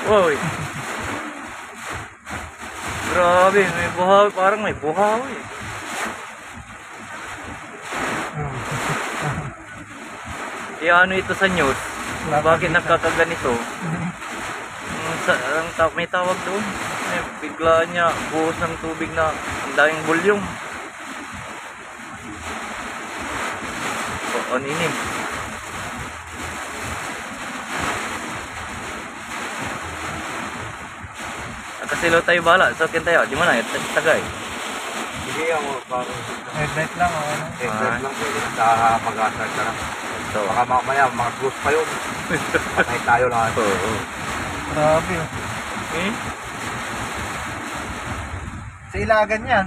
Uy. Grabe, may buhaw, parang may buhaw eh. Ano ito sa news? Bakit nakakaganito? May tawag doon. Bigla niya buhos ng tubig na ang daming volume. Oninim. Nakasilaw tayo bala. So, tayo. Di mo na, tagay. Sige, ako parang Headlight lang o ano? headlight lang. Pwede sa mag-asal ka lang. So, Baka mamaya, mga close pa yun. Patay tayo lahat. oo. Grabe oh. Eh? Sa ilagan yan.